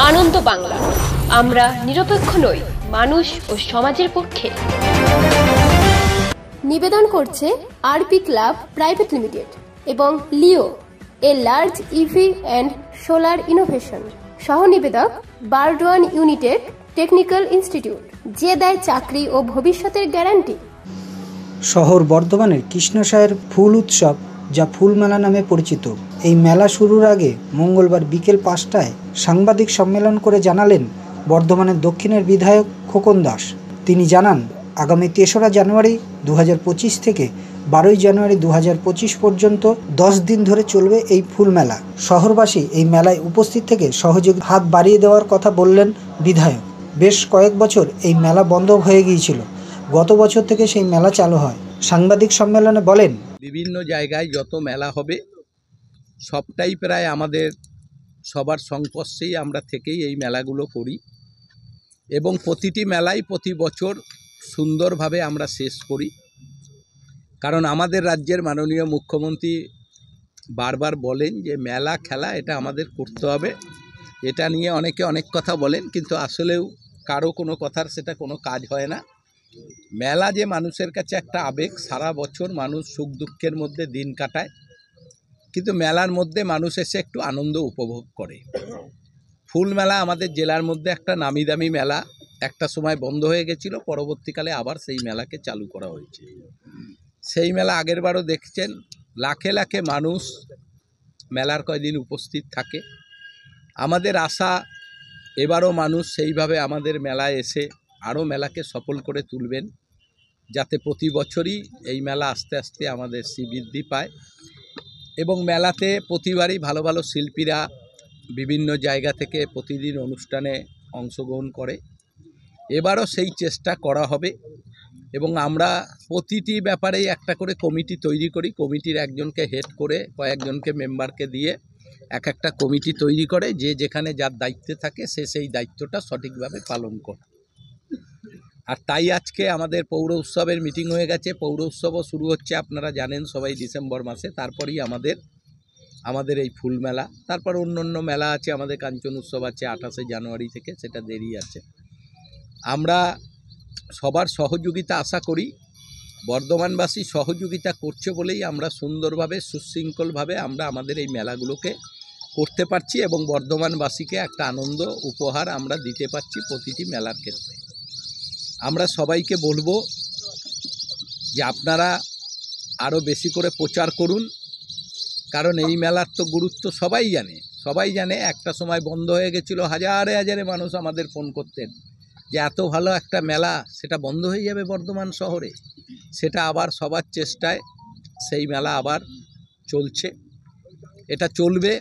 আনন্দ বাংলা, আমরা নিরপেক্ষ নই, মানুষ ও সমাজের পক্ষে। নিবেদন করছে আরপি ক্লাব প্রাইভেট লিমিটেড এবং Leo, a large EV and solar innovation. সহ নিবেদক বারডোয়ান ইউনিটেড টেকনিক্যাল ইনস্টিটিউট, যে দেয় চাকরি ও ভবিষ্যতের গ্যারান্টি। শহর বর্ধমানের কৃষ্ণসায়ের ফুল উৎসব, যা ফুল মেলা নামে পরিচিত, এই মেলা শুরুর আগে মঙ্গলবার বিকেল 5টায় সাংবাদিক সম্মেলন করে জানালেন বর্ধমানের দক্ষিণের বিধায়ক খোকন দাস। তিনি জানান, আগামী 3রা জানুয়ারি 2025 থেকে 12ই জানুয়ারি 2025 পর্যন্ত 10 দিন ধরে চলবে এই ফুল মেলা। শহরবাসী এই মেলায় উপস্থিত থেকে সহযোগী হাত বাড়িয়ে দেওয়ার কথা বললেন বিধায়ক। বেশ কয়েক বছর এই মেলা বন্ধ হয়ে গিয়েছিল, গত বছর থেকে সেই মেলা চালু হয়। সাংবাদিক সম্মেলনে বলেন, বিভিন্ন জায়গায় যত মেলা হবে সবটাই প্রায় আমাদের সবার সংস্পর্শেই আমরা থেকেই এই মেলাগুলো করি এবং প্রতিটি মেলাই প্রতি বছর সুন্দরভাবে আমরা শেষ করি। কারণ আমাদের রাজ্যের মাননীয় মুখ্যমন্ত্রী বারবার বলেন যে মেলা খেলা এটা আমাদের করতে হবে। এটা নিয়ে অনেকে অনেক কথা বলেন, কিন্তু আসলেও কারো কোনো কথার সেটা কোনো কাজ হয় না। মেলা যে মানুষের কাছে একটা আবেগ, সারা বছর মানুষ সুখ দুঃখের মধ্যে দিন কাটায়, কিন্তু মেলার মধ্যে মানুষ এসে একটু আনন্দ উপভোগ করে। ফুল মেলা আমাদের জেলার মধ্যে একটা নামি দামি মেলা, একটা সময় বন্ধ হয়ে গেছিল, পরবর্তীকালে আবার সেই মেলাকে চালু করা হয়েছে। সেই মেলা আগেরবারও দেখছেন, লাখে লাখে মানুষ মেলার কয়দিন উপস্থিত থাকে। আমাদের আশা এবারও মানুষ সেইভাবে আমাদের মেলায় এসে আরও মেলাকে সফল করে তুলবেন, যাতে প্রতি বছরই এই মেলা আস্তে আস্তে আমাদের শ্রীবৃদ্ধি পায় এবং মেলাতে প্রতিবারই ভালো ভালো শিল্পীরা বিভিন্ন জায়গা থেকে প্রতিদিন অনুষ্ঠানে অংশগ্রহণ করে। এবারও সেই চেষ্টা করা হবে এবং আমরা প্রতিটি ব্যাপারেই একটা করে কমিটি তৈরি করি। কমিটির একজনকে হেড করে কয়েকজনকে মেম্বারকে দিয়ে একটা কমিটি তৈরি করে, যে যেখানে যার দায়িত্বে থাকে সে সেই দায়িত্বটা সঠিকভাবে পালন করে। আর তাই আজকে আমাদের পৌর উৎসবের মিটিং হয়ে গেছে। পৌর উৎসবও শুরু হচ্ছে, আপনারা জানেন সবাই, ডিসেম্বর মাসে। তারপরেই আমাদের এই ফুল মেলা, তারপর অন্য মেলা আছে, আমাদের কাঞ্চন উৎসব আছে 28শে জানুয়ারি থেকে, সেটা দেরি আছে। আমরা সবার সহযোগিতা আশা করি, বর্ধমানবাসী সহযোগিতা করছে বলেই আমরা সুন্দরভাবে সুশৃঙ্খলভাবে আমরা আমাদের এই মেলাগুলোকে করতে পারছি এবং বর্ধমানবাসীকে একটা আনন্দ উপহার আমরা দিতে পারছি প্রতিটি মেলার ক্ষেত্রে। আমরা সবাইকে বলবো যে আপনারা আরও বেশি করে প্রচার করুন, কারণ এই মেলার তো গুরুত্ব সবাই জানে। একটা সময় বন্ধ হয়ে গেছিলো, হাজারে হাজারে মানুষ আমাদের ফোন করতেন যে এত ভালো একটা মেলা, সেটা বন্ধ হয়ে যাবে বর্ধমান শহরে। সেটা আবার সবার চেষ্টায় সেই মেলা আবার চলছে, এটা চলবে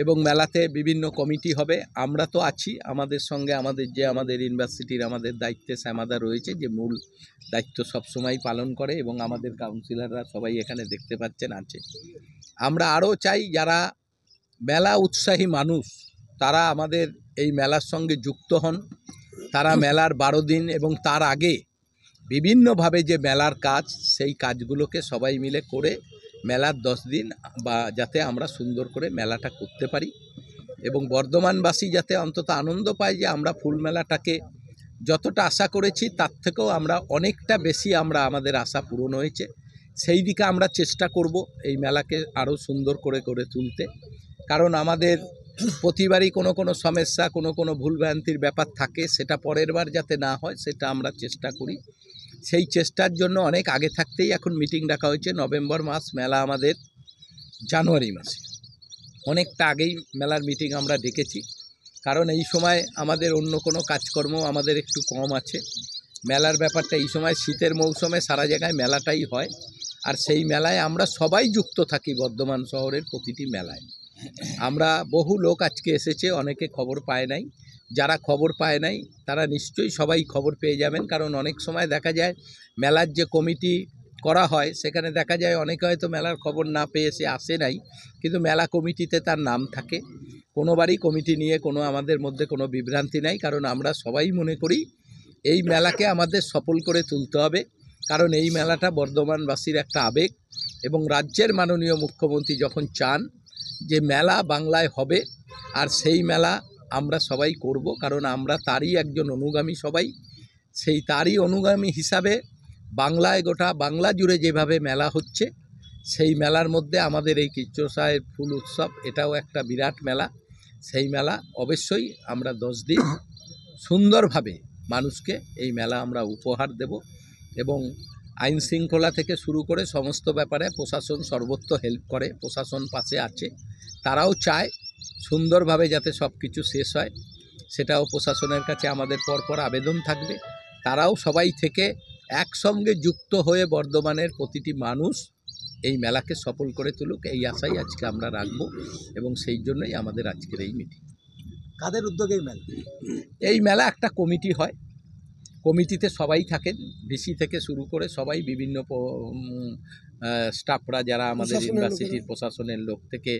এবং মেলাতে বিভিন্ন কমিটি হবে। আমরা তো আছি, আমাদের সঙ্গে আমাদের ইউনিভার্সিটির আমাদের দায়িত্বে শ্যামাদা রয়েছে, যে মূল দায়িত্ব সবসময় পালন করে এবং আমাদের কাউন্সিলররা সবাই এখানে দেখতে পাচ্ছেন আছে। আমরা আরও চাই যারা মেলা উৎসাহী মানুষ তারা আমাদের এই মেলার সঙ্গে যুক্ত হন। তারা মেলার 12 দিন এবং তার আগে বিভিন্নভাবে যে মেলার কাজ, সেই কাজগুলোকে সবাই মিলে করে মেলার 10 দিন বা যাতে আমরা সুন্দর করে মেলাটা করতে পারি এবং বর্ধমানবাসী যাতে অন্তত আনন্দ পায় যে আমরা ফুল মেলাটাকে যতটা আশা করেছি তার থেকেও আমরা অনেকটা বেশি আমাদের আশা পূরণ হয়েছে। সেই দিকে আমরা চেষ্টা করব এই মেলাকে আরও সুন্দর করে তুলতে। কারণ আমাদের প্রতিবারই কোনো সমস্যা, কোনো ভুলভ্রান্তির ব্যাপার থাকে, সেটা পরের বার যাতে না হয় সেটা আমরা চেষ্টা করি। সেই চেষ্টার জন্য অনেক আগে থাকতেই এখন মিটিং ডাকা হয়েছে। নভেম্বর মাস, মেলা আমাদের জানুয়ারি মাসে, অনেকটা আগেই মেলার মিটিং আমরা ডেকেছি। কারণ এই সময় আমাদের অন্য কোনো কাজকর্ম আমাদের একটু কম আছে। মেলার ব্যাপারটা এই সময় শীতের মৌসুমে সারা জায়গায় মেলাটাই হয়, আর সেই মেলায় আমরা সবাই যুক্ত থাকি। বর্ধমান শহরের প্রতিটি মেলায় আমরা বহু লোক আজকে এসেছে, অনেকে খবর পায় নাই। যারা খবর পায় নাই তারা নিশ্চয়ই সবাই খবর পেয়ে যাবেন, কারণ অনেক সময় দেখা যায় মেলার যে কমিটি করা হয় সেখানে দেখা যায় অনেকে হয়তো মেলার খবর না পেয়ে সে আসে নাই, কিন্তু মেলা কমিটিতে তার নাম থাকে। কোনোবারই কমিটি নিয়ে আমাদের মধ্যে কোনো বিভ্রান্তি নাই, কারণ আমরা সবাই মনে করি এই মেলাকে আমাদের সফল করে তুলতে হবে। কারণ এই মেলাটা বর্ধমানবাসীর একটা আবেগ এবং রাজ্যের মাননীয় মুখ্যমন্ত্রী যখন চান যে মেলা বাংলায় হবে, আর সেই মেলা আমরা সবাই করব, কারণ আমরা তারই একজন অনুগামী সবাই। সেই তারই অনুগামী হিসাবে বাংলায়, গোটা বাংলা জুড়ে যেভাবে মেলা হচ্ছে, সেই মেলার মধ্যে আমাদের এই কৃষ্ণসাহের ফুল উৎসব, এটাও একটা বিরাট মেলা। সেই মেলা অবশ্যই আমরা 10 দিন সুন্দরভাবে মানুষকে এই মেলা আমরা উপহার দেব, এবং আইন শৃঙ্খলা থেকে শুরু করে সমস্ত ব্যাপারে প্রশাসন সর্বত্র হেল্প করে, প্রশাসন পাশে আছে। তারাও চায় সুন্দরভাবে যাতে সব কিছু শেষ হয়, সেটাও প্রশাসনের কাছে আমাদের পরপর আবেদন থাকবে। তারাও সবাই থেকে একসঙ্গে যুক্ত হয়ে বর্ধমানের প্রতিটি মানুষ এই মেলাকে সফল করে তুলুক, এই আশাই আজকে আমরা রাখব, এবং সেই জন্যই আমাদের আজকের এই মিটিং। কাদের উদ্যোগে মেলা? এই মেলা একটা কমিটি হয়, কমিটিতে সবাই থাকেন, ডিসি থেকে শুরু করে সবাই, বিভিন্ন স্টাফরা যারা আমাদের ইউনিভার্সিটির প্রশাসনের লোক থেকে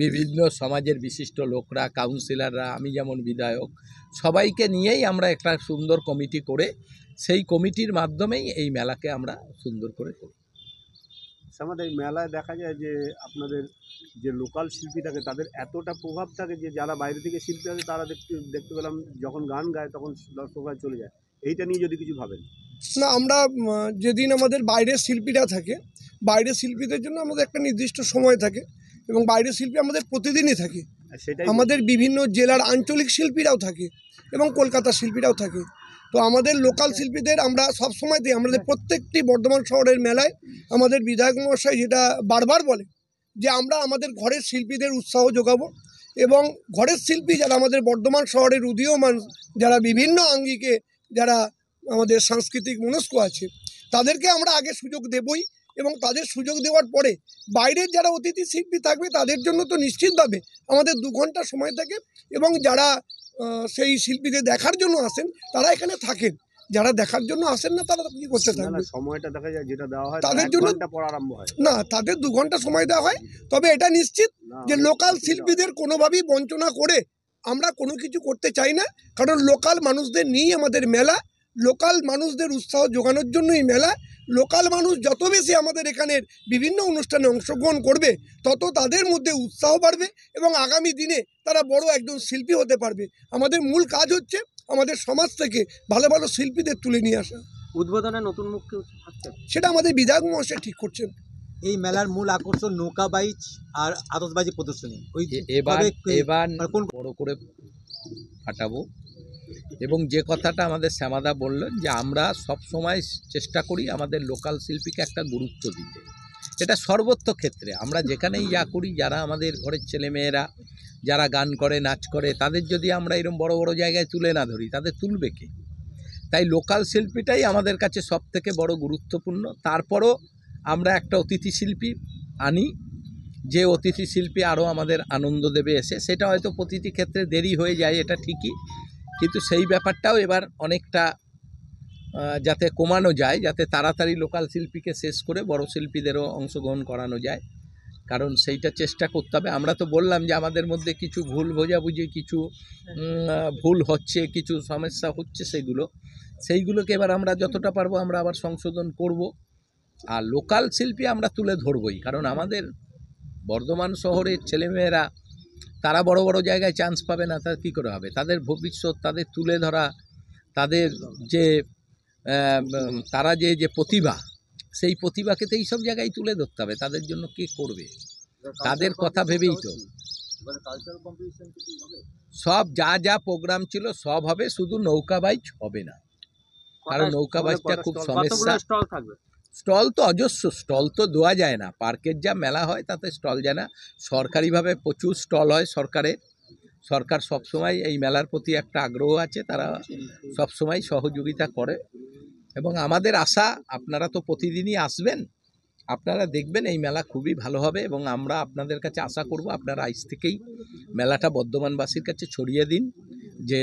বিভিন্ন সমাজের বিশিষ্ট লোকরা, কাউন্সিলররা, আমি যেমন বিধায়ক, সবাইকে নিয়েই আমরা একটা সুন্দর কমিটি করে সেই কমিটির মাধ্যমেই এই মেলাকে আমরা সুন্দর করে করি। আমাদের এই মেলায় দেখা যায় যে আপনাদের যে লোকাল শিল্পী থাকে তাদের এতটা প্রভাব থাকে যে যারা বাইরে থেকে শিল্পী আছে তারা দেখতে পেলাম যখন গান গায় তখন দর্শকরা চলে যায়। এইটা নিয়ে যদি কিছু ভাবেন। না, আমরা যেদিন আমাদের বাইরের শিল্পীরা থাকে, বাইরের শিল্পীদের জন্য আমাদের একটা নির্দিষ্ট সময় থাকে, এবং বাইরের শিল্পী আমাদের প্রতিদিনই থাকে। সেটাই আমাদের বিভিন্ন জেলার আঞ্চলিক শিল্পীরাও থাকে এবং কলকাতার শিল্পীরাও থাকে। তো আমাদের লোকাল শিল্পীদের আমরা সব সময় দিই। আমাদের প্রত্যেকটি বর্ধমান শহরের মেলায় আমাদের বিধায়ক মহাশয় যেটা বারবার বলে যে আমরা আমাদের ঘরের শিল্পীদের উৎসাহ যোগাবো, এবং ঘরের শিল্পী যারা আমাদের বর্ধমান শহরের উদীয়মান, যারা বিভিন্ন আঙ্গিকে যারা আমাদের সাংস্কৃতিক মনস্ক আছে, তাদেরকে আমরা আগে সুযোগ দেবই, এবং তাদের সুযোগ দেওয়ার পরে বাইরের যারা অতিথি শিল্পী থাকবে তাদের জন্য তো নিশ্চিতভাবে আমাদের 2 ঘন্টা সময় থাকে, এবং যারা সেই শিল্পীদের দেখার জন্য আসেন তারা এখানে থাকেন, যারা দেখার জন্য আসেন না তারা কি করতে থাকবে। সময়টা দেখা যায় যেটা দেওয়া হয় তাদের জন্য পর আরম্ভ হয় না, তাদের 2 ঘন্টা সময় দেওয়া হয়। তবে এটা নিশ্চিত যে লোকাল শিল্পীদের কোনোভাবেই বঞ্চনা করে আমরা কোনো কিছু করতে চাই না, কারণ লোকাল মানুষদের নিয়েই আমাদের মেলা, লোকাল মানুষদের উৎসাহ যোগানোর জন্যই মেলা। লোকাল মানুষ যত বেশি আমাদের এখানের বিভিন্ন অনুষ্ঠানে অংশগ্রহণ করবে তত তাদের মধ্যে উৎসাহ বাড়বে, এবং আগামী দিনে তারা বড় একজন শিল্পী হতে পারবে। আমাদের মূল কাজ হচ্ছে আমাদের সমাজ থেকে ভালো ভালো শিল্পীদের তুলে নিয়ে আসা। উদ্বোধনে নতুন মুখ কেউ থাকছে, সেটা আমাদের বিধায়ক মহাশয় ঠিক করছেন। এই মেলার মূল আকর্ষণ নৌকা বাইচ আর আতশবাজি প্রদর্শনী। এবার কোন বড় করে ফাটাবো, এবং যে কথাটা আমাদের শ্যামাদা বললেন যে আমরা সব সময় চেষ্টা করি আমাদের লোকাল শিল্পীকে একটা গুরুত্ব দিতে। এটা সর্বত্র ক্ষেত্রে আমরা যেখানেই যা করি, যারা আমাদের ঘরের ছেলেমেয়েরা যারা গান করে, নাচ করে, তাদের যদি আমরা এরকম বড় বড় জায়গায় তুলে না ধরি, তাদের তুলবে কে? তাই লোকাল শিল্পীটাই আমাদের কাছে সব থেকে বড় গুরুত্বপূর্ণ। তারপরও আমরা একটা অতিথি শিল্পী আনি, যে অতিথি শিল্পী আরও আমাদের আনন্দ দেবে এসে। সেটা হয়তো প্রতিটি ক্ষেত্রে দেরি হয়ে যায়, এটা ঠিকই, কিন্তু সেই ব্যাপারটাও এবার অনেকটা যাতে কমানো যায়, যাতে তাড়াতাড়ি লোকাল শিল্পীকে শেষ করে বড় শিল্পীদেরও অংশগ্রহণ করানো যায়, কারণ সেইটা চেষ্টা করতে হবে। আমরা তো বললাম যে আমাদের মধ্যে কিছু ভুল বোঝাবুঝি, কিছু ভুল হচ্ছে, কিছু সমস্যা হচ্ছে, সেইগুলোকে এবার আমরা যতটা পারবো আমরা আবার সংশোধন করব। আর লোকাল শিল্পী আমরা তুলে ধরবই, কারণ আমাদের বর্ধমান শহরের ছেলেমেয়েরা তারা বড় বড় জায়গায় চান্স পাবে না, তার কী করে হবে? তাদের ভবিষ্যৎ, তাদের তুলে ধরা, তাদের যে তারা যে প্রতিভা, সেই প্রতিভাকে তো এইসব জায়গায় তুলে ধরতে হবে। তাদের জন্য কে করবে? তাদের কথা ভেবেই তো সব যা প্রোগ্রাম ছিল সব হবে, শুধু নৌকা বাইচ হবে না, কারণ নৌকা বাইচটা খুব সমস্যা। স্টল তো অজস্র, স্টল তো দেওয়া যায় না। পার্কের যা মেলা হয় তাতে স্টল যায় না। সরকারিভাবে প্রচুর স্টল হয় সরকার সবসময় এই মেলার প্রতি একটা আগ্রহ আছে, তারা সবসময় সহযোগিতা করে, এবং আমাদের আশা আপনারা তো প্রতিদিনই আসবেন, আপনারা দেখবেন এই মেলা খুবই ভালো হবে, এবং আমরা আপনাদের কাছে আশা করব আপনারা আজ থেকেই মেলাটা বর্ধমানবাসীর কাছে ছড়িয়ে দিন যে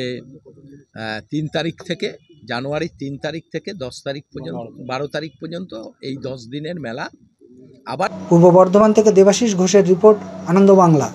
3 তারিখ থেকে, জানুয়ারির 3 তারিখ থেকে 10 তারিখ পর্যন্ত, 12 তারিখ পর্যন্ত এই 10 দিনের মেলা। আবার পূর্ব বর্ধমান থেকে দেবাশিস ঘোষের রিপোর্ট, আনন্দ বাংলা।